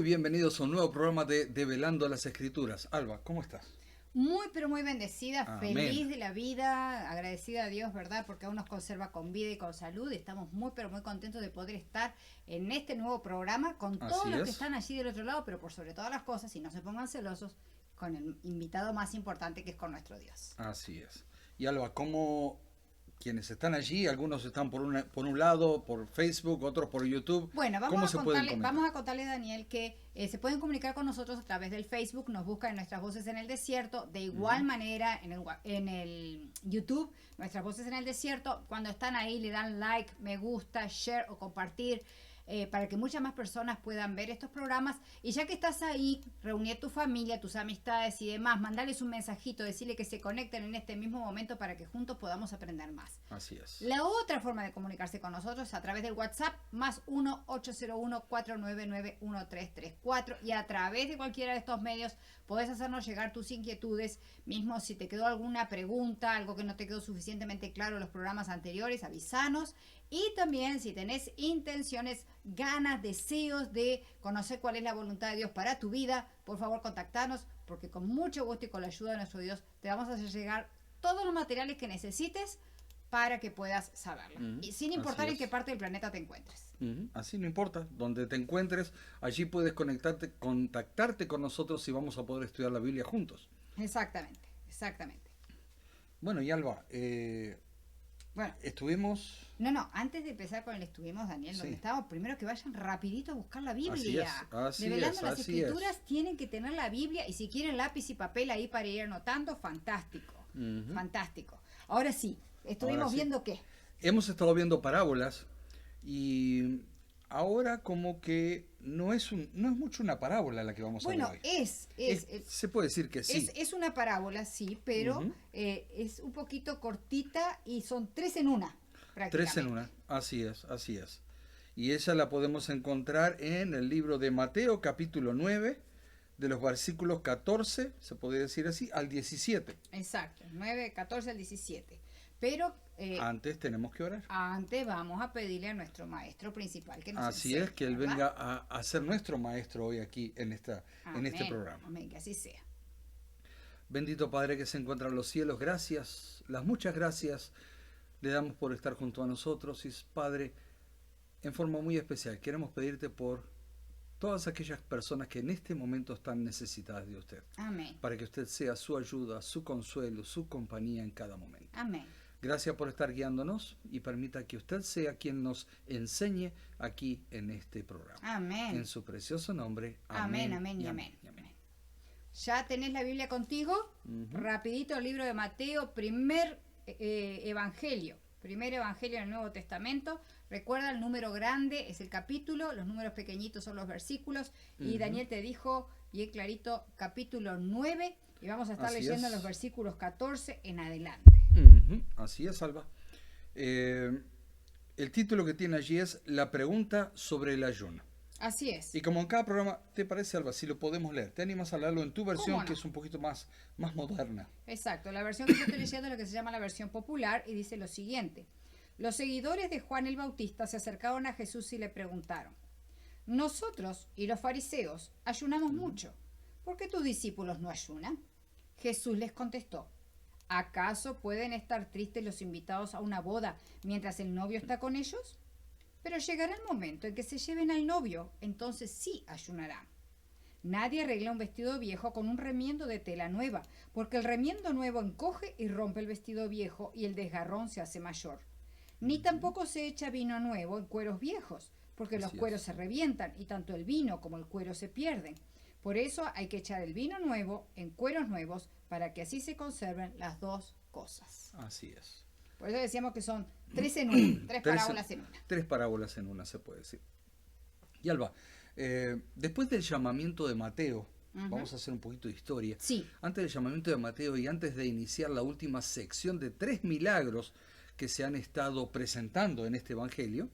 bienvenidos a un nuevo programa de Develando las Escrituras. Alba, ¿cómo estás? Muy, pero muy bendecida, Amén. feliz de la vida, agradecida a Dios, ¿verdad? Porque aún nos conserva con vida y con salud. Estamos muy, pero muy contentos de poder estar en este nuevo programa con todos Así los es. que están allí del otro lado, pero por sobre todas las cosas, y no se pongan celosos, con el invitado más importante que es con nuestro Dios. Así es. Y Alba, ¿cómo quienes están allí, algunos están por un lado, por Facebook, otros por YouTube, Bueno, ¿cómo se pueden conectar? vamos a contarle, Daniel, que se pueden comunicar con nosotros a través del Facebook, nos buscan en Nuestras Voces en el Desierto, de igual manera en el YouTube, Nuestras Voces en el Desierto, cuando están ahí le dan like, me gusta, share o compartir, para que muchas más personas puedan ver estos programas. Y ya que estás ahí, reunir a tu familia, tus amistades y demás, mandarles un mensajito, decirle que se conecten en este mismo momento para que juntos podamos aprender más. Así es. La otra forma de comunicarse con nosotros es a través del WhatsApp, más 1-801-499-1334, y a través de cualquiera de estos medios podés hacernos llegar tus inquietudes, mismo si te quedó alguna pregunta, algo que no te quedó suficientemente claro en los programas anteriores, avísanos. Y también si tenés intenciones, ganas, deseos de conocer cuál es la voluntad de Dios para tu vida, por favor contactanos, porque con mucho gusto y con la ayuda de nuestro Dios te vamos a hacer llegar todos los materiales que necesites para que puedas saberlo. Y sin importar así en qué es. parte del planeta te encuentres. Así no importa, donde te encuentres, allí puedes contactarte con nosotros y vamos a poder estudiar la Biblia juntos. Exactamente, exactamente. Bueno, y Alba, Bueno, estuvimos... no, antes de empezar con el estuvimos, Daniel, Sí. donde estábamos, primero que vayan rapidito a buscar la Biblia. Así es, Develando las así Escrituras, es. tienen que tener la Biblia, y si quieren lápiz y papel ahí para ir anotando, fantástico, fantástico. Ahora sí, estuvimos Ahora sí. viendo qué. Hemos estado viendo parábolas y ahora como que no es mucho una parábola la que vamos a ver Bueno, hoy. Se puede decir que sí. es una parábola, sí, pero es un poquito cortita y son tres en una, prácticamente. 3 en 1, así es, así es. Y esa la podemos encontrar en el libro de Mateo, capítulo 9, de los versículos 14, se podría decir así, al 17. Exacto, 9, 14 al 17. Pero Antes tenemos que orar. antes vamos a pedirle a nuestro maestro principal que nos Así enseñe, es, que Él ¿verdad? venga a ser nuestro maestro hoy aquí en este Amén, programa. amén, que así sea. Bendito Padre que se encuentra en los cielos, gracias, las muchas gracias le damos por estar junto a nosotros. Y Padre, en forma muy especial, queremos pedirte por todas aquellas personas que en este momento están necesitadas de usted, Amén, para que usted sea su ayuda, su consuelo, su compañía en cada momento. amén. Gracias por estar guiándonos y permita que usted sea quien nos enseñe aquí en este programa. Amén. En su precioso nombre. Amén, amén y amén. ¿Ya tenés la Biblia contigo? Rapidito el libro de Mateo, primer evangelio en el Nuevo Testamento. Recuerda, el número grande es el capítulo, los números pequeñitos son los versículos. Y Daniel te dijo, bien clarito, capítulo 9, y vamos a estar Así leyendo es. los versículos 14 en adelante. Así es, Alba. El título que tiene allí es La pregunta sobre el ayuno. Así es. Y como en cada programa, ¿te parece, Alba, si lo podemos leer? ¿Te animas a leerlo en tu versión, ¿Cómo no? que es un poquito más moderna? Exacto, la versión que yo estoy leyendo es la que se llama la versión popular y dice lo siguiente. Los seguidores de Juan el Bautista se acercaron a Jesús y le preguntaron: nosotros y los fariseos ayunamos mucho, ¿por qué tus discípulos no ayunan? Jesús les contestó: ¿acaso pueden estar tristes los invitados a una boda mientras el novio está con ellos? Pero llegará el momento en que se lleven al novio, entonces sí ayunarán. Nadie arregla un vestido viejo con un remiendo de tela nueva, porque el remiendo nuevo encoge y rompe el vestido viejo y el desgarrón se hace mayor. Ni tampoco se echa vino nuevo en cueros viejos, porque los Así es. cueros se revientan y tanto el vino como el cuero se pierden. Por eso hay que echar el vino nuevo en cueros nuevos, para que así se conserven las dos cosas. Así es. Por eso decíamos que son tres en una, tres parábolas en una. 3 parábolas en una, se puede decir. Y Alba, después del llamamiento de Mateo, vamos a hacer un poquito de historia. Sí. Antes del llamamiento de Mateo y antes de iniciar la última sección de 3 milagros que se han estado presentando en este evangelio,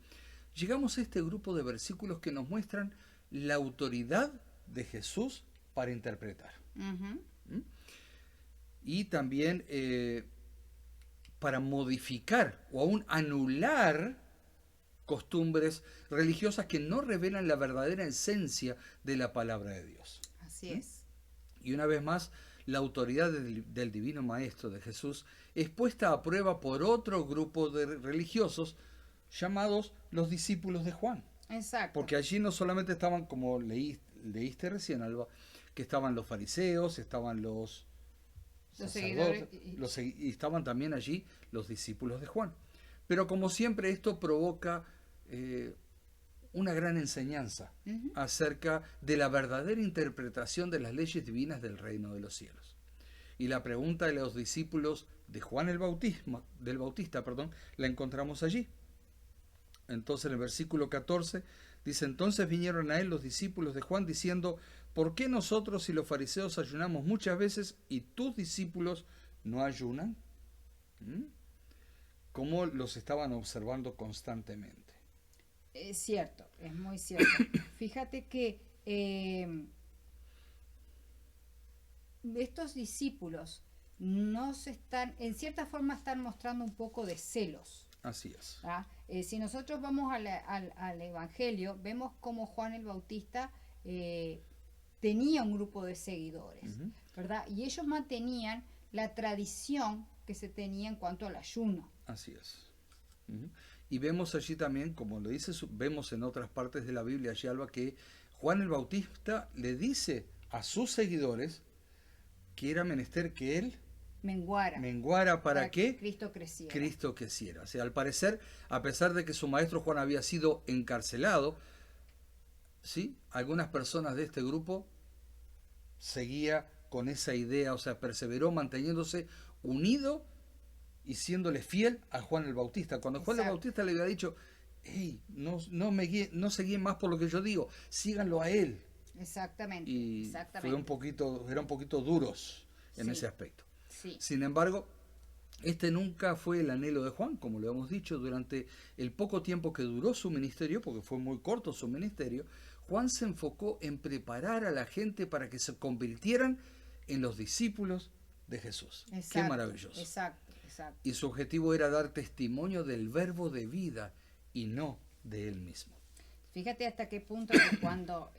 llegamos a este grupo de versículos que nos muestran la autoridad de Jesús para interpretar. Y también para modificar o aún anular costumbres religiosas que no revelan la verdadera esencia de la palabra de Dios. Así es. Y una vez más, la autoridad del Divino Maestro de Jesús es puesta a prueba por otro grupo de religiosos llamados los discípulos de Juan. Exacto. Porque allí no solamente estaban, como leíste recién, Alba, que estaban los fariseos, estaban los seguidores y estaban también allí los discípulos de Juan. Pero como siempre, esto provoca una gran enseñanza acerca de la verdadera interpretación de las leyes divinas del reino de los cielos. Y la pregunta de los discípulos de Juan el Bautista, la encontramos allí. Entonces en el versículo 14 dice: entonces vinieron a él los discípulos de Juan diciendo: ¿por qué nosotros y los fariseos ayunamos muchas veces y tus discípulos no ayunan? ¿Cómo los estaban observando constantemente? Es cierto, es muy cierto. Fíjate que estos discípulos en cierta forma están mostrando un poco de celos. Así es. Si nosotros vamos al Evangelio, vemos cómo Juan el Bautista tenía un grupo de seguidores, ¿verdad? Y ellos mantenían la tradición que se tenía en cuanto al ayuno. Así es. Y vemos allí también, como lo dice, vemos en otras partes de la Biblia, allí, Alba, que Juan el Bautista le dice a sus seguidores que era menester que él menguara para que Cristo creciera. O sea, al parecer, a pesar de que su maestro Juan había sido encarcelado, ¿sí?, algunas personas de este grupo seguía con esa idea, o sea, perseveró manteniéndose unido y siéndole fiel a Juan el Bautista. Cuando Juan el Bautista le había dicho: hey, no se guíen más por lo que yo digo, síganlo a él. Exactamente. Y eran un poquito duros en ese aspecto. Sí. Sin embargo, este nunca fue el anhelo de Juan, como lo hemos dicho. Durante el poco tiempo que duró su ministerio, porque fue muy corto su ministerio, Juan se enfocó en preparar a la gente para que se convirtieran en los discípulos de Jesús. Exacto, qué maravilloso. Exacto. Y su objetivo era dar testimonio del verbo de vida y no de él mismo. Fíjate hasta qué punto que cuando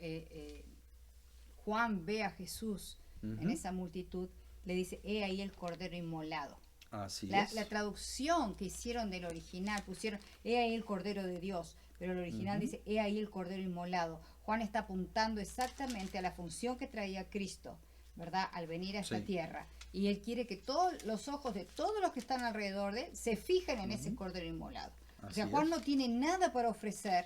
Juan ve a Jesús en esa multitud, le dice: he ahí el cordero inmolado. Así La es. traducción que hicieron del original, pusieron: he ahí el cordero de Dios, pero el original dice: he ahí el cordero inmolado. Juan está apuntando exactamente a la función que traía Cristo, ¿verdad?, al venir a esta tierra. Y él quiere que todos los ojos de todos los que están alrededor de él se fijen en ese cordero inmolado. O sea, Juan no tiene nada para ofrecer,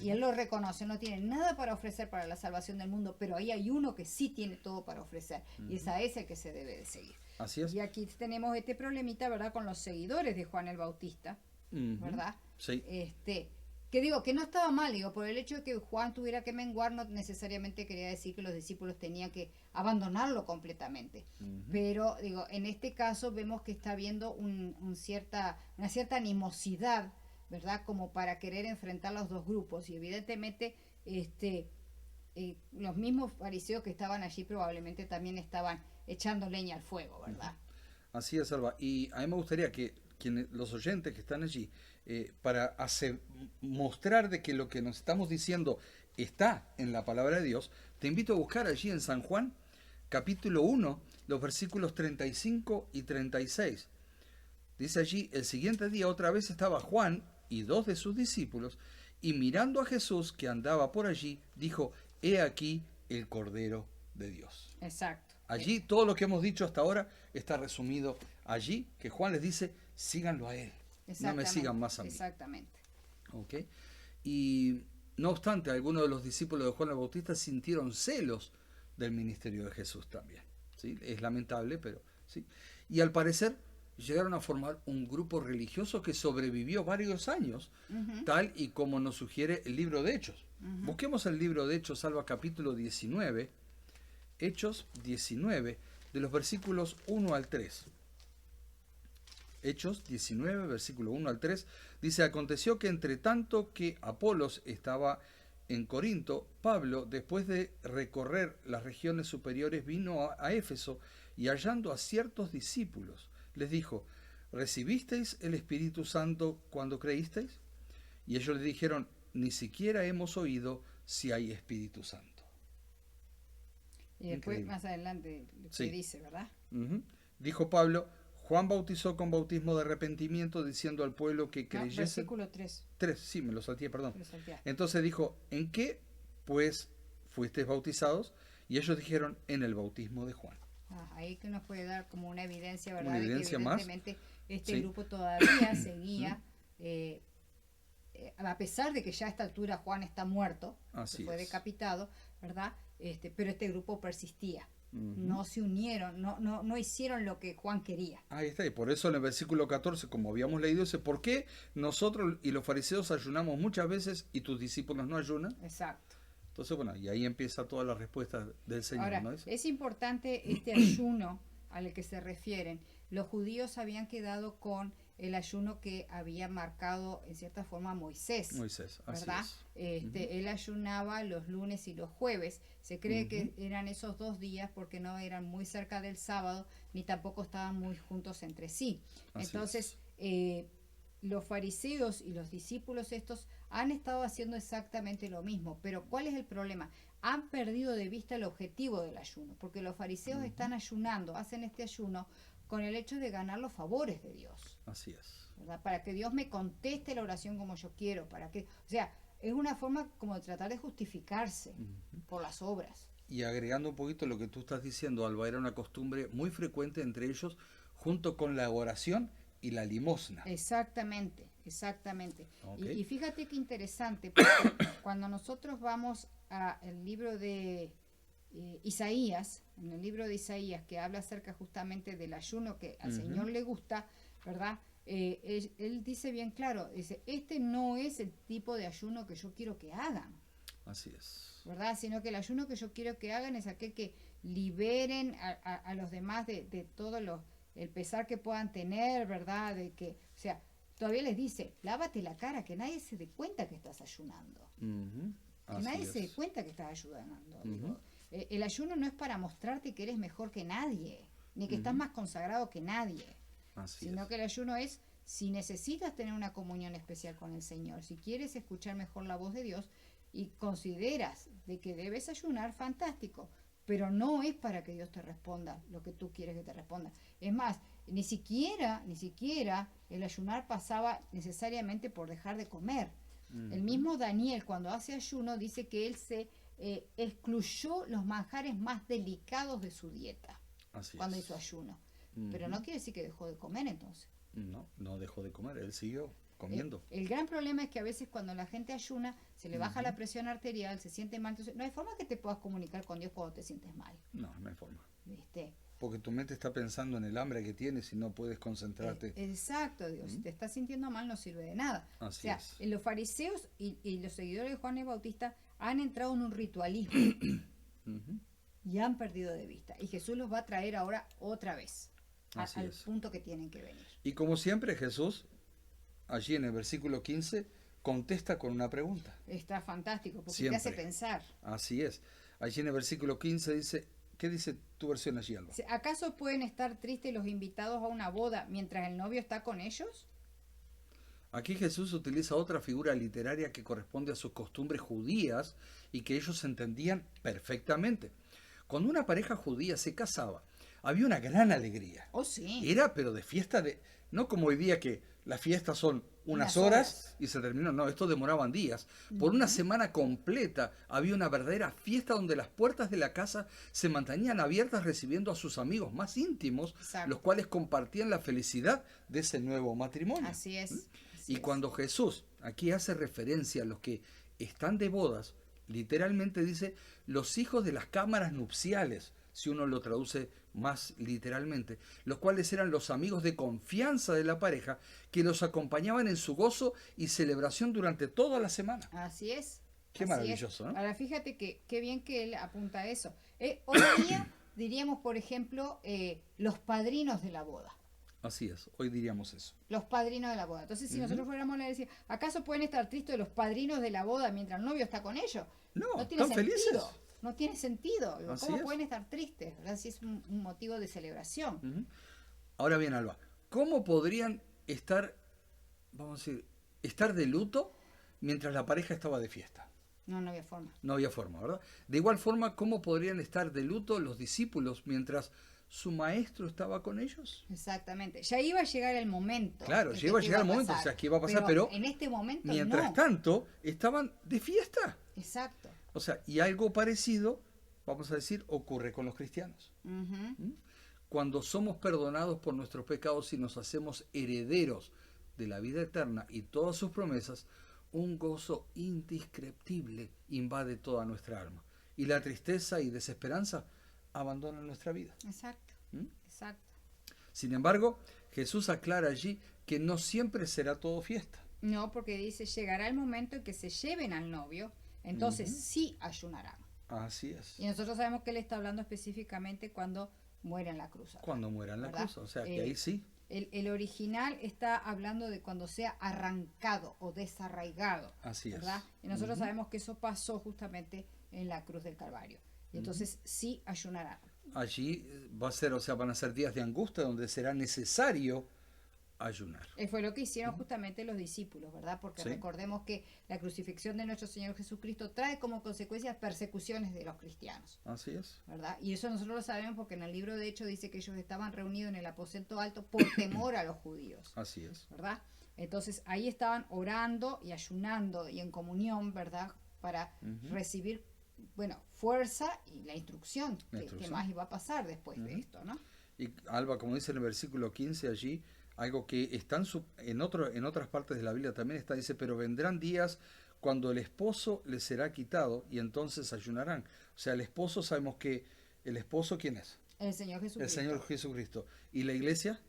y él lo reconoce, no tiene nada para ofrecer para la salvación del mundo, pero ahí hay uno que sí tiene todo para ofrecer, y es a ese que se debe de seguir. Así es. Y aquí tenemos este problemita, ¿verdad?, con los seguidores de Juan el Bautista, ¿verdad? Sí. Que digo, que no estaba mal, digo, por el hecho de que Juan tuviera que menguar, no necesariamente quería decir que los discípulos tenían que abandonarlo completamente. Pero, digo, en este caso vemos que está habiendo una cierta animosidad, ¿verdad?, como para querer enfrentar los dos grupos. Y evidentemente, los mismos fariseos que estaban allí probablemente también estaban echando leña al fuego, ¿verdad? Así es, Alba. Y a mí me gustaría que los oyentes que están allí, para mostrar de que lo que nos estamos diciendo está en la palabra de Dios, te invito a buscar allí en San Juan, capítulo 1, los versículos 35 y 36. Dice allí: el siguiente día otra vez estaba Juan y 2 de sus discípulos, y mirando a Jesús que andaba por allí, dijo: he aquí el Cordero de Dios. Exacto. Allí todo lo que hemos dicho hasta ahora está resumido allí, que Juan les dice: síganlo a él, no me sigan más a mí. Exactamente. ¿Okay? Y no obstante, algunos de los discípulos de Juan el Bautista sintieron celos del ministerio de Jesús también, ¿sí? Es lamentable, pero sí. Y al parecer llegaron a formar un grupo religioso que sobrevivió varios años, tal y como nos sugiere el libro de Hechos. Busquemos el libro de Hechos, Salva, capítulo 19, Hechos 19, de los versículos 1 al 3. Hechos 19, versículo 1 al 3, dice: aconteció que entre tanto que Apolos estaba en Corinto, Pablo, después de recorrer las regiones superiores, vino a Éfeso, y hallando a ciertos discípulos, les dijo: ¿recibisteis el Espíritu Santo cuando creísteis? Y ellos le dijeron, ni siquiera hemos oído si hay Espíritu Santo. Y después, Increíble. más adelante, lo que Sí. dice, ¿verdad? Ujú. Dijo Pablo, Juan bautizó con bautismo de arrepentimiento diciendo al pueblo que No, creyese. versículo 3. 3, sí, me lo salté, perdón. Lo salteaste. Entonces dijo, ¿en qué pues fuisteis bautizados? Y ellos dijeron, en el bautismo de Juan. Ahí que nos puede dar como una evidencia, ¿verdad? Una De que evidencia más. evidentemente este Sí. grupo todavía seguía, a pesar de que ya a esta altura Juan está muerto, Así que fue es. decapitado, ¿verdad? Pero este grupo persistía. Ujú. No se unieron, no hicieron lo que Juan quería. Ahí está, y por eso en el versículo 14, como habíamos leído, dice, ¿por qué nosotros y los fariseos ayunamos muchas veces y tus discípulos no ayunan? Exacto. Entonces, bueno, y ahí empieza toda la respuesta del Señor, Ahora, ¿no? Dice, es importante este ayuno al que se refieren. Los judíos habían quedado con el ayuno que había marcado en cierta forma Moisés. Moisés, así ¿Verdad? es. Él ayunaba los lunes y los jueves. Se cree que eran esos 2 días porque no eran muy cerca del sábado ni tampoco estaban muy juntos entre sí. Así Entonces, los fariseos y los discípulos estos han estado haciendo exactamente lo mismo. Pero ¿cuál es el problema? Han perdido de vista el objetivo del ayuno, porque los fariseos están ayunando, hacen este ayuno con el hecho de ganar los favores de Dios. Así es. ¿Verdad? Para que Dios me conteste la oración como yo quiero, para que, o sea, es una forma como de tratar de justificarse por las obras. Y agregando un poquito lo que tú estás diciendo, Alba, era una costumbre muy frecuente entre ellos, junto con la oración y la limosna. Exactamente, exactamente. Ok. Y fíjate qué interesante, porque cuando nosotros vamos al libro de Isaías, en el libro de Isaías, que habla acerca justamente del ayuno que al Señor le gusta, ¿verdad? Él dice bien claro, dice, este no es el tipo de ayuno que yo quiero que hagan, Así es. ¿verdad? Sino que el ayuno que yo quiero que hagan es aquel que liberen a los demás de todo el pesar que puedan tener, ¿verdad? De que, o sea, todavía les dice, lávate la cara, que nadie se dé cuenta que estás ayunando. Ujú. Que Así nadie se dé es. cuenta que estás ayudando. Digo, el ayuno no es para mostrarte que eres mejor que nadie, ni que estás más consagrado que nadie, Así sino es. que el ayuno es si necesitas tener una comunión especial con el Señor, si quieres escuchar mejor la voz de Dios y consideras de que debes ayunar, fantástico, pero no es para que Dios te responda lo que tú quieres que te responda. Es más, ni siquiera el ayunar pasaba necesariamente por dejar de comer. El mismo Daniel, cuando hace ayuno, dice que él se excluyó los manjares más delicados de su dieta Así cuando es. hizo ayuno. Pero no quiere decir que dejó de comer entonces. No, no dejó de comer, él siguió comiendo. El gran problema es que a veces cuando la gente ayuna, se le baja la presión arterial, se siente mal. Entonces, no hay forma que te puedas comunicar con Dios cuando te sientes mal. No, no hay forma. ¿Viste? Porque tu mente está pensando en el hambre que tienes y no puedes concentrarte. Exacto, Dios. Si te estás sintiendo mal, no sirve de nada. Así o sea, es. los fariseos y los seguidores de Juan el Bautista han entrado en un ritualismo Ujú. y han perdido de vista. Y Jesús los va a traer ahora otra vez Así al es. punto que tienen que venir. Y como siempre, Jesús, allí en el versículo 15, contesta con una pregunta. Está fantástico porque Siempre. te hace pensar. Así es. Allí en el versículo 15 dice, ¿qué dice tu versión allí, Alba? ¿Acaso pueden estar tristes los invitados a una boda mientras el novio está con ellos? Aquí Jesús utiliza otra figura literaria que corresponde a sus costumbres judías y que ellos entendían perfectamente. Cuando una pareja judía se casaba, había una gran alegría. Oh, sí. Era, pero de fiesta de... No como hoy día que las fiestas son unas Unas horas horas. y se terminó. No, esto demoraban días. Por una semana completa había una verdadera fiesta donde las puertas de la casa se mantenían abiertas recibiendo a sus amigos más íntimos, Exacto. los cuales compartían la felicidad de ese nuevo matrimonio. Así es. así Y es. cuando Jesús aquí hace referencia a los que están de bodas, literalmente dice los hijos de las cámaras nupciales, si uno lo traduce más literalmente, los cuales eran los amigos de confianza de la pareja que los acompañaban en su gozo y celebración durante toda la semana. Así es. Qué así maravilloso, es. ¿no? Ahora fíjate que qué bien que él apunta a eso. Hoy día diríamos, por ejemplo, los padrinos de la boda. Así es, hoy diríamos eso. Los padrinos de la boda. Entonces, si nosotros fuéramos a decir, ¿acaso pueden estar tristes los padrinos de la boda mientras el novio está con ellos? No, tiene están sentido. felices. No tiene sentido. Digo, Así ¿cómo es. pueden estar tristes? ¿Verdad? Si es un motivo de celebración. Ujú. Ahora bien, Alba, ¿cómo podrían estar, vamos a decir, estar de luto mientras la pareja estaba de fiesta. No, no había forma. No había forma, ¿verdad? De igual forma, ¿cómo podrían estar de luto los discípulos mientras su maestro estaba con ellos? Exactamente. Ya iba a llegar el momento. Claro, en ya iba a que llegar el iba momento, o sea, que iba a pasar, pero en este momento mientras no. tanto estaban de fiesta. Exacto. O sea, y algo parecido, vamos a decir, ocurre con los cristianos. Ujú. ¿Mm? Cuando somos perdonados por nuestros pecados y nos hacemos herederos de la vida eterna y todas sus promesas, un gozo indescriptible invade toda nuestra alma. Y la tristeza y desesperanza abandonan nuestra vida. Exacto. ¿Mm? Exacto. Sin embargo, Jesús aclara allí que no siempre será todo fiesta. No, porque dice, llegará el momento en que se lleven al novio, entonces Ujú. sí ayunarán. Así es. Y nosotros sabemos que él está hablando específicamente cuando muere en la cruz. ¿Verdad? Cuando muera en la ¿Verdad? cruz. O sea, que ahí sí. El original está hablando de cuando sea arrancado o desarraigado. Así es. ¿Verdad? Y nosotros Ujú. sabemos que eso pasó justamente en la cruz del Calvario. Y entonces sí ayunarán. Allí va a ser, o sea, van a ser días de angustia donde será necesario ayunar. Fue lo que hicieron justamente los discípulos, ¿verdad? Porque Sí. recordemos que la crucifixión de nuestro Señor Jesucristo trae como consecuencia persecuciones de los cristianos, Así es. ¿verdad? Y eso nosotros lo sabemos porque en el libro de Hechos dice que ellos estaban reunidos en el aposento alto por temor a los judíos, Así es. ¿verdad? Entonces ahí estaban orando y ayunando y en comunión, ¿verdad? Para Ujú. recibir, bueno, fuerza y la instrucción, La que instrucción. más iba a pasar después de Ujú. esto, ¿no? Y Alba, como dice en el versículo 15 allí, algo que está en otras partes de la Biblia también está, dice, pero vendrán días cuando el esposo les será quitado y entonces ayunarán. O sea, el esposo, sabemos que el esposo, ¿quién es? El Señor Jesucristo. El Señor Jesucristo. Y la iglesia,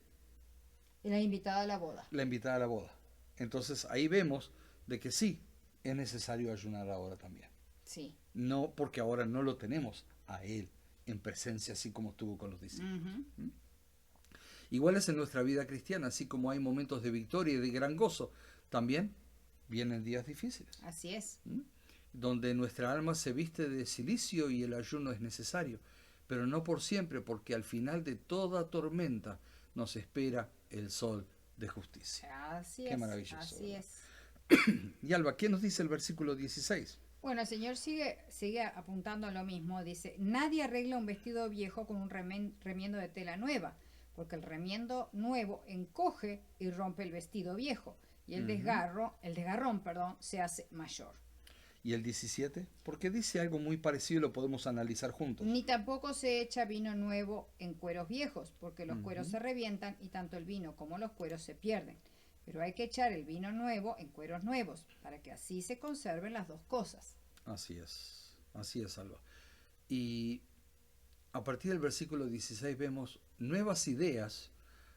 Y la invitada a la boda. la invitada a la boda. Entonces ahí vemos de que sí, es necesario ayunar ahora también. Sí. No porque ahora no lo tenemos a Él en presencia, así como estuvo con los discípulos. Ujú. Igual es en nuestra vida cristiana, así como hay momentos de victoria y de gran gozo, también vienen días difíciles, Así es. donde nuestra alma se viste de silicio y el ayuno es necesario, pero no por siempre, porque al final de toda tormenta nos espera el sol de justicia. Así Qué es. maravilloso, Así ¿verdad? es. Y Alba, ¿qué nos dice el versículo 16? Bueno, el Señor sigue apuntando a lo mismo. Dice, nadie arregla un vestido viejo con un remiendo de tela nueva, porque el remiendo nuevo encoge y rompe el vestido viejo, y el desgarrón, se hace mayor. ¿Y el 17? Porque dice algo muy parecido y lo podemos analizar juntos. Ni tampoco se echa vino nuevo en cueros viejos, porque los cueros se revientan y tanto el vino como los cueros se pierden. Pero hay que echar el vino nuevo en cueros nuevos, para que así se conserven las dos cosas. Así es, Alba. Y a partir del versículo 16 vemos nuevas ideas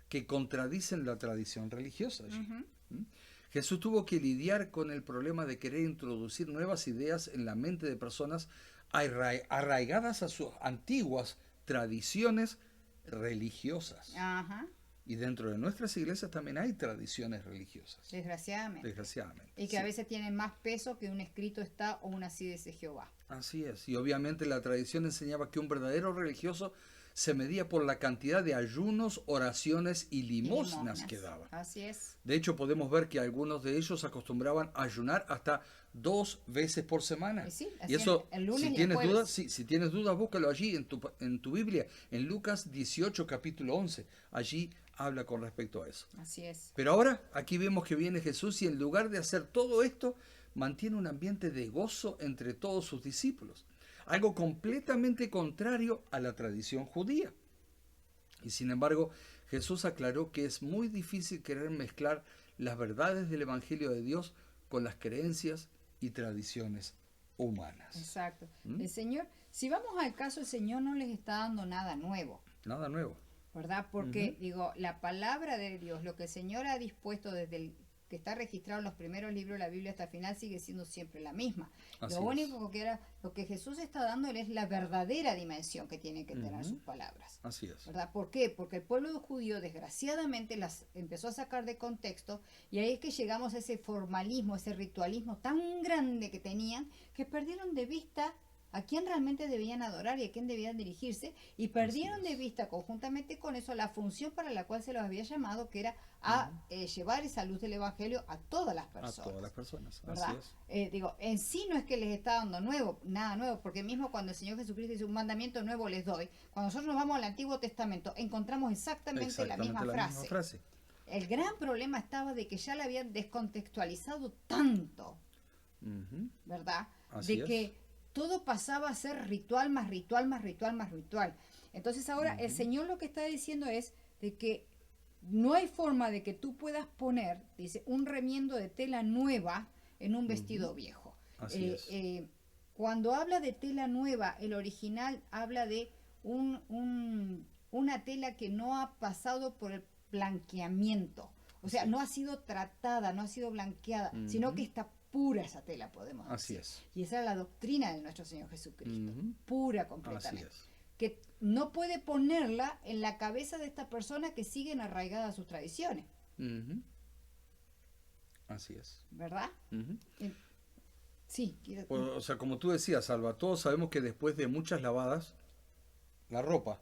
que contradicen la tradición religiosa allí. Ujú. ¿Mm? Jesús tuvo que lidiar con el problema de querer introducir nuevas ideas en la mente de personas arraigadas a sus antiguas tradiciones religiosas. Ajá, Y dentro de nuestras iglesias también hay tradiciones religiosas, desgraciadamente. desgraciadamente. Y que Sí. a veces tienen más peso que un escrito está o una así dice Jehová. Así es, y obviamente la tradición enseñaba que un verdadero religioso se medía por la cantidad de ayunos, oraciones y limosnas que daba. Así es. De hecho, podemos ver que algunos de ellos acostumbraban a ayunar hasta 2 veces por semana. Y sí, Y hacían eso, el lunes y si el tienes jueves. dudas, si tienes dudas, búscalo allí en tu Biblia, en Lucas 18, capítulo 11. Allí habla con respecto a eso. Así es. Pero ahora aquí vemos que viene Jesús y en lugar de hacer todo esto, mantiene un ambiente de gozo entre todos sus discípulos. Algo completamente contrario a la tradición judía. Y sin embargo, Jesús aclaró que es muy difícil querer mezclar las verdades del Evangelio de Dios con las creencias y tradiciones humanas. Exacto. ¿Mm? El Señor, si vamos al caso, el Señor no les está dando nada nuevo, Nada nuevo. ¿verdad? Porque, Ujú. digo, la palabra de Dios, lo que el Señor ha dispuesto desde el que está registrado en los primeros libros de la Biblia hasta el final sigue siendo siempre la misma. Así Lo es. único lo que Jesús está dándole es la verdadera dimensión que tienen que tener Ujú. sus palabras. Así es. ¿Verdad? ¿Por qué? Porque el pueblo judío desgraciadamente las empezó a sacar de contexto y ahí es que llegamos a ese formalismo, ese ritualismo tan grande que tenían que perdieron de vista a quién realmente debían adorar y a quién debían dirigirse, y perdieron de vista conjuntamente con eso la función para la cual se los había llamado, que era a llevar esa luz del Evangelio a todas las personas. A todas las personas, ¿verdad? así es. Digo, en sí no es que les está dando nada nuevo, porque mismo cuando el Señor Jesucristo dice un mandamiento nuevo les doy, cuando nosotros nos vamos al Antiguo Testamento encontramos exactamente la misma frase. El gran problema estaba de que ya la habían descontextualizado tanto, ¿verdad? Así de es. que todo pasaba a ser ritual más ritual más ritual más ritual. Entonces ahora el Señor lo que está diciendo es de que no hay forma de que tú puedas poner, dice, un remiendo de tela nueva en un vestido viejo. Así es. Cuando habla de tela nueva, el original habla de una tela que no ha pasado por el blanqueamiento. O sea, no ha sido tratada, no ha sido blanqueada, sino que está pura esa tela, podemos Así decir. es. Y esa es la doctrina de nuestro Señor Jesucristo, pura completamente. Así es. Que no puede ponerla en la cabeza de esta persona que siguen arraigadas a sus tradiciones. Así es. ¿Verdad? Sí. Pues, o sea, como tú decías, Alba, todos sabemos que después de muchas lavadas, la ropa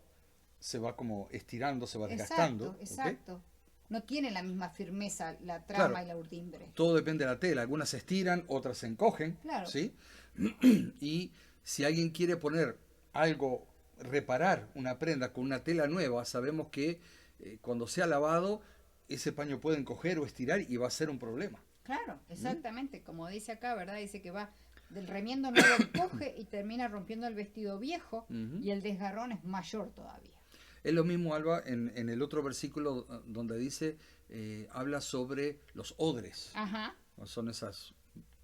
se va como estirando, se va desgastando. Exacto. ¿Okay? No tiene la misma firmeza la trama y la urdimbre. Todo depende de la tela. Algunas se estiran, otras se encogen. Claro. ¿Sí? Y si alguien quiere poner algo, reparar una prenda con una tela nueva, sabemos que cuando sea lavado, ese paño puede encoger o estirar y va a ser un problema. Claro, exactamente. Como dice acá, ¿verdad? Dice que va del remiendo nuevo encoge y termina rompiendo el vestido viejo y el desgarrón es mayor todavía. Es lo mismo, Alba, en el otro versículo donde dice, habla sobre los odres. Ajá. Son esos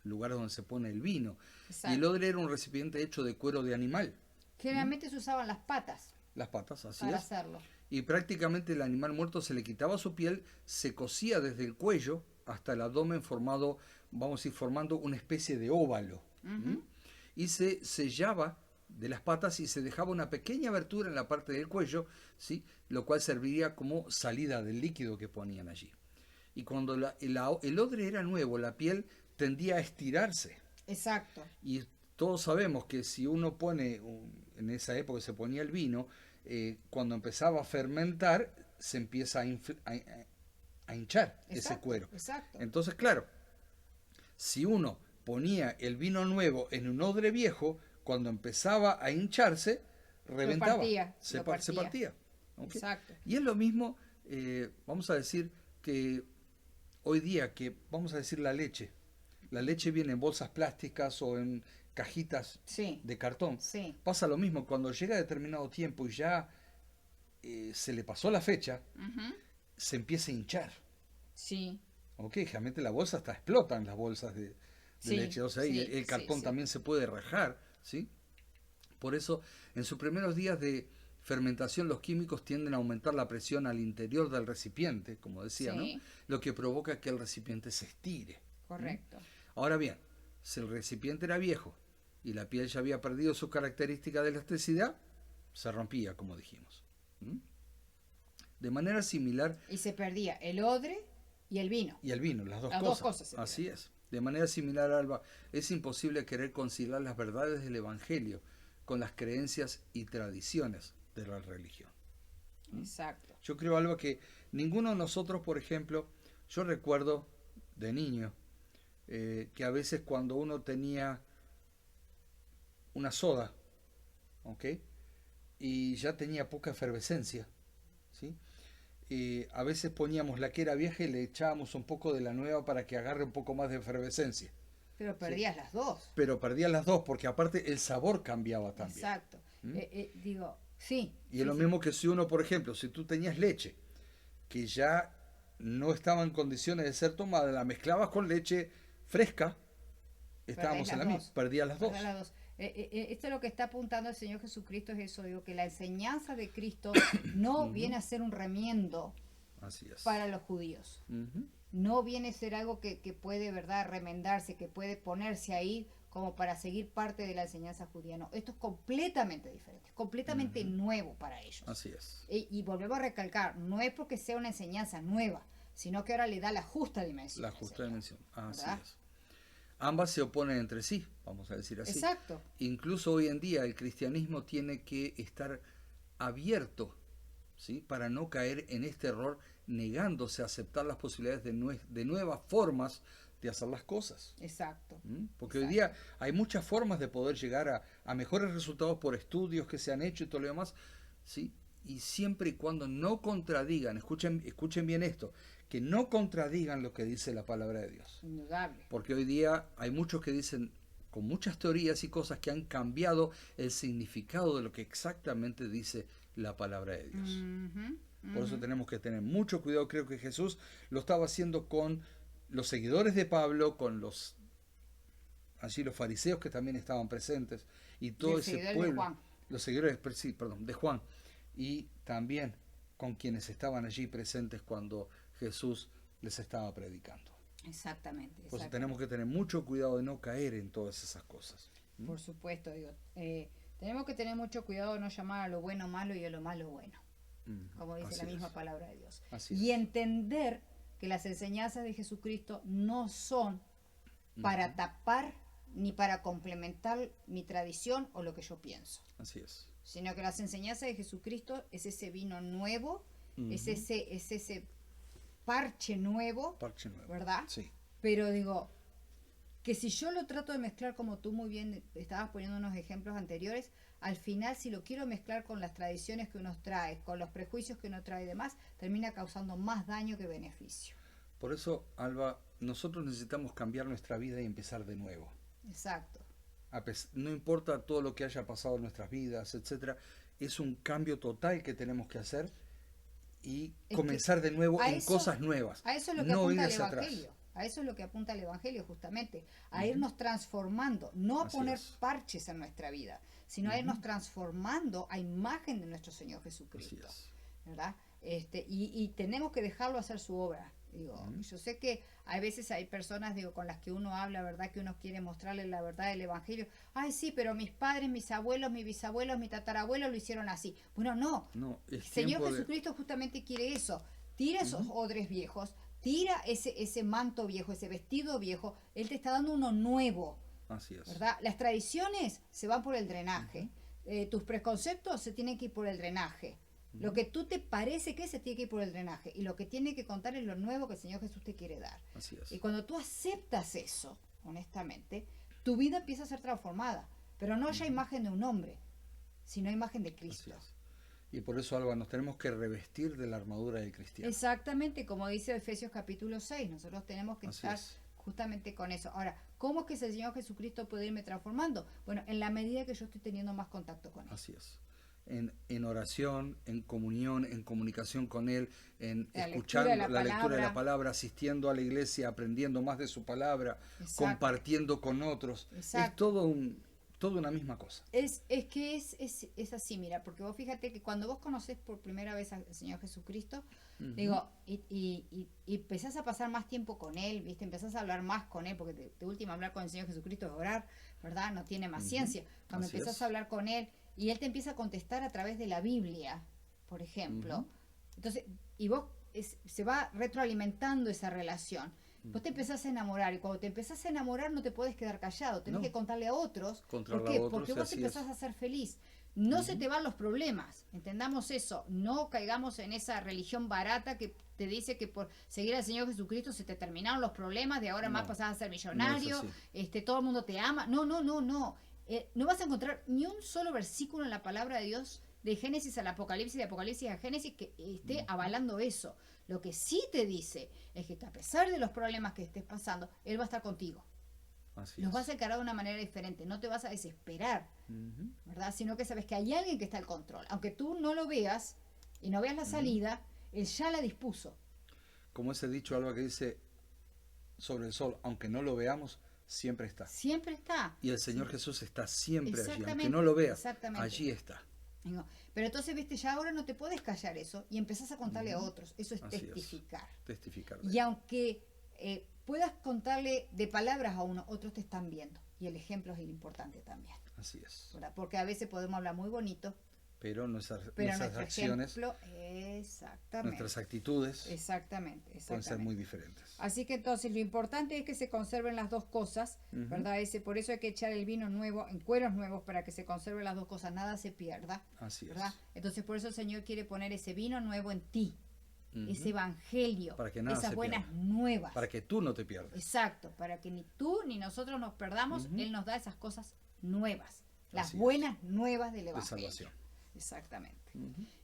lugares donde se pone el vino. Exacto. Y el odre era un recipiente hecho de cuero de animal. Generalmente se usaban las patas. Las patas, así para es. hacerlo. Y prácticamente el animal muerto se le quitaba su piel, se cosía desde el cuello hasta el abdomen formado, vamos a ir formando una especie de óvalo. Y se sellaba de las patas y se dejaba una pequeña abertura en la parte del cuello, ¿sí? Lo cual serviría como salida del líquido que ponían allí. Y cuando el odre era nuevo, la piel tendía a estirarse. Exacto. Y todos sabemos que si uno pone, en esa época se ponía el vino, cuando empezaba a fermentar, se empieza a hinchar ese cuero. Exacto. Entonces, claro, si uno ponía el vino nuevo en un odre viejo, cuando empezaba a hincharse, reventaba, se partía. ¿Okay? Exacto. Y es lo mismo, vamos a decir que hoy día, que vamos a decir la leche viene en bolsas plásticas o en cajitas de cartón. Sí. Pasa lo mismo, cuando llega determinado tiempo y ya se le pasó la fecha, se empieza a hinchar. Sí. Ok, generalmente la bolsa hasta explotan las bolsas de leche, o sea, y el cartón también se puede rajar, ¿sí? Por eso, en sus primeros días de fermentación, los químicos tienden a aumentar la presión al interior del recipiente, como decía, ¿no? Lo que provoca que el recipiente se estire. Correcto. Ahora bien, si el recipiente era viejo y la piel ya había perdido su característica de elasticidad, se rompía, como dijimos. De manera similar... Y se perdía el odre y el vino. Y el vino, las dos cosas. Así es. De manera similar, Alba, es imposible querer conciliar las verdades del Evangelio con las creencias y tradiciones de la religión. Exacto. Yo creo, Alba, que ninguno de nosotros, por ejemplo, yo recuerdo de niño, que a veces cuando uno tenía una soda, ¿ok? Y ya tenía poca efervescencia, ¿sí? A veces poníamos la que era vieja y le echábamos un poco de la nueva para que agarre un poco más de efervescencia. Pero perdías las dos. Pero perdías las dos, porque aparte el sabor cambiaba también. Exacto. Digo, sí. Y es lo mismo que si uno, por ejemplo, si tú tenías leche que ya no estaba en condiciones de ser tomada, la mezclabas con leche fresca, estábamos en la misma, perdías las dos. Esto es lo que está apuntando el Señor Jesucristo, es eso, digo, que la enseñanza de Cristo no viene a ser un remiendo para los judíos. No viene a ser algo que puede, ¿verdad?, remendarse, que puede ponerse ahí como para seguir parte de la enseñanza judía. No, esto es completamente diferente, completamente nuevo para ellos. Así es. Y volvemos a recalcar, no es porque sea una enseñanza nueva, sino que ahora le da la justa dimensión. La justa dimensión, así es. Ambas se oponen entre sí, vamos a decir así. Exacto. Incluso hoy en día el cristianismo tiene que estar abierto, ¿sí?, para no caer en este error, negándose a aceptar las posibilidades de nuevas formas de hacer las cosas. Exacto. Porque Exacto. hoy día hay muchas formas de poder llegar a mejores resultados por estudios que se han hecho y todo lo demás, ¿sí? Y siempre y cuando no contradigan, escuchen bien esto, que no contradigan lo que dice la palabra de Dios. Indudable. Porque hoy día hay muchos que dicen, con muchas teorías y cosas, que han cambiado el significado de lo que exactamente dice la palabra de Dios. Por eso tenemos que tener mucho cuidado. Creo que Jesús lo estaba haciendo con los seguidores de Pablo, con los fariseos que también estaban presentes, y todo ese pueblo, los seguidores, sí, perdón, de Juan, y también con quienes estaban allí presentes cuando Jesús les estaba predicando. Exactamente. Por eso tenemos que tener mucho cuidado de no caer en todas esas cosas. Por supuesto, digo, tenemos que tener mucho cuidado de no llamar a lo bueno malo y a lo malo bueno, como dice la misma palabra de Dios. Y entender que las enseñanzas de Jesucristo no son para tapar ni para complementar mi tradición o lo que yo pienso. Así es. Sino que las enseñanzas de Jesucristo es ese vino nuevo, es ese parche nuevo, ¿verdad? Sí. Pero digo, que si yo lo trato de mezclar como tú muy bien estabas poniendo unos ejemplos anteriores, al final si lo quiero mezclar con las tradiciones que uno trae, con los prejuicios que uno trae y demás, termina causando más daño que beneficio. Por eso, Alba, nosotros necesitamos cambiar nuestra vida y empezar de nuevo. Exacto. No importa todo lo que haya pasado en nuestras vidas, etcétera, es un cambio total que tenemos que hacer y comenzar de nuevo en cosas nuevas. A eso es lo que apunta el Evangelio. A eso es lo que apunta el Evangelio, justamente, a irnos transformando, no a poner parches en nuestra vida, sino a irnos transformando a imagen de nuestro Señor Jesucristo. ¿Verdad? Y tenemos que dejarlo hacer su obra. Digo, yo sé que a veces hay personas, digo, con las que uno habla, ¿verdad?, que uno quiere mostrarles la verdad del Evangelio. Ay, sí, pero mis padres, mis abuelos, mis bisabuelos, mi tatarabuelo lo hicieron así. Bueno, no. El Señor Jesucristo justamente quiere eso. Tira esos odres viejos, tira ese manto viejo, ese vestido viejo. Él te está dando uno nuevo. Así es. ¿Verdad? Las tradiciones se van por el drenaje. Tus preconceptos se tienen que ir por el drenaje. Lo que tú te parece que se tiene que ir por el drenaje, y lo que tiene que contar es lo nuevo que el Señor Jesús te quiere dar. Así es. Y cuando tú aceptas eso, honestamente, tu vida empieza a ser transformada, pero no ya imagen de un hombre, sino imagen de Cristo. Así es. Y por eso, Alba, nos tenemos que revestir de la armadura del cristiano. Exactamente, como dice Efesios capítulo 6, nosotros tenemos que estar justamente con eso. Ahora, ¿cómo es que el Señor Jesucristo puede irme transformando? Bueno, en la medida que yo estoy teniendo más contacto con Él. Así es. En oración, en comunión, en comunicación con Él, en escuchando la lectura de la palabra, asistiendo a la iglesia, aprendiendo más de su palabra, compartiendo con otros. Es toda una misma cosa. Es que es así, mira, porque vos fíjate que cuando vos conocés por primera vez al Señor Jesucristo, digo, y empezás a pasar más tiempo con Él, ¿viste? Empezás a hablar más con Él, porque de última hablar con el Señor Jesucristo es orar, ¿verdad? No tiene más ciencia. Cuando empezás a hablar con Él, y Él te empieza a contestar a través de la Biblia, por ejemplo. Entonces, y vos se va retroalimentando esa relación. Vos te empezás a enamorar, y cuando te empezás a enamorar no te podés quedar callado, tenés que contarle a otros. ¿Por qué? Porque vos empezás a ser feliz. No se te van los problemas, entendamos eso. No caigamos en esa religión barata que te dice que por seguir al Señor Jesucristo se te terminaron los problemas, de ahora más pasás a ser millonario, todo el mundo te ama. No. No vas a encontrar ni un solo versículo en la palabra de Dios, de Génesis al Apocalipsis, de Apocalipsis a Génesis, que esté avalando eso. Lo que sí te dice es que a pesar de los problemas que estés pasando, Él va a estar contigo. Los vas a encarar de una manera diferente, no te vas a desesperar, ¿verdad? Sino que sabes que hay alguien que está al control. Aunque tú no lo veas y no veas la salida, Él ya la dispuso. Como ese dicho, Alba, que dice sobre el sol, aunque no lo veamos, siempre está. Siempre está. Y el Señor Jesús está siempre allí, aunque no lo veas, allí está. Pero entonces, viste, ya ahora no te puedes callar eso y empezás a contarle a otros. Eso es testificar. Testificar. Y aunque puedas contarle de palabras a uno, otros te están viendo. Y el ejemplo es importante también. Así es. ¿Verdad? Porque a veces podemos hablar muy bonito, pero nuestras nuestro acciones, ejemplo, exactamente. nuestras actitudes Exactamente, pueden ser muy diferentes. Así que entonces lo importante es que se conserven las dos cosas, ¿verdad? Por eso hay que echar el vino nuevo en cueros nuevos para que se conserven las dos cosas, nada se pierda. Así ¿verdad? es. Entonces por eso el Señor quiere poner ese vino nuevo en ti, ese evangelio, para que nada esas se buenas pierda. nuevas. Para que tú no te pierdas. Exacto, para que ni tú ni nosotros nos perdamos, Él nos da esas cosas nuevas, las Así es. buenas nuevas del De evangelio. salvación. Exactamente.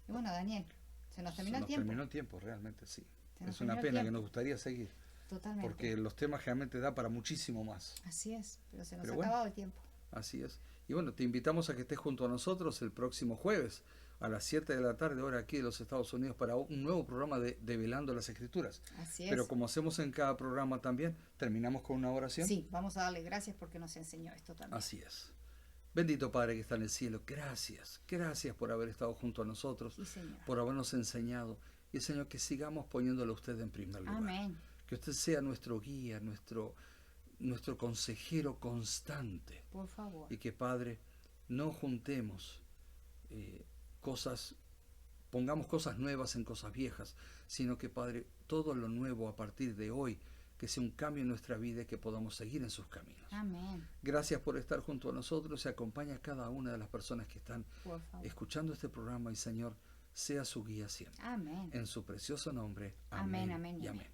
Y bueno, Daniel, se nos terminó Se el nos tiempo. terminó el tiempo, realmente sí. Se nos Es una terminó el pena que tiempo. nos gustaría seguir, Totalmente. porque los temas realmente da para muchísimo más. Así es, pero se nos Pero ha bueno. acabado el tiempo. Así es. Y bueno, te invitamos a que estés junto a nosotros el próximo jueves a las 7 de la tarde, hora aquí de los Estados Unidos, para un nuevo programa de Develando las Escrituras. Así es. Pero como hacemos en cada programa también, terminamos con una oración. Sí, vamos a darle gracias porque nos enseñó esto también. Así es. Bendito Padre que está en el cielo, gracias, gracias por haber estado junto a nosotros, Sí, Señor. por habernos enseñado. Y Señor, que sigamos poniéndolo a usted en primer lugar. Amén. Que usted sea nuestro guía, nuestro consejero constante. Por favor. Y que, Padre, no juntemos pongamos cosas nuevas en cosas viejas, sino que, Padre, todo lo nuevo a partir de hoy, que sea un cambio en nuestra vida y que podamos seguir en sus caminos. Amén. Gracias por estar junto a nosotros y acompaña a cada una de las personas que están Por favor. escuchando este programa y, Señor, sea su guía siempre. Amén. En su precioso nombre. Amén, Amén, amén y y amén. amén.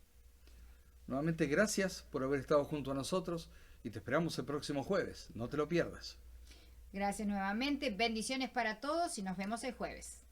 Nuevamente, gracias por haber estado junto a nosotros y te esperamos el próximo jueves. No te lo pierdas. Gracias nuevamente. Bendiciones para todos y nos vemos el jueves.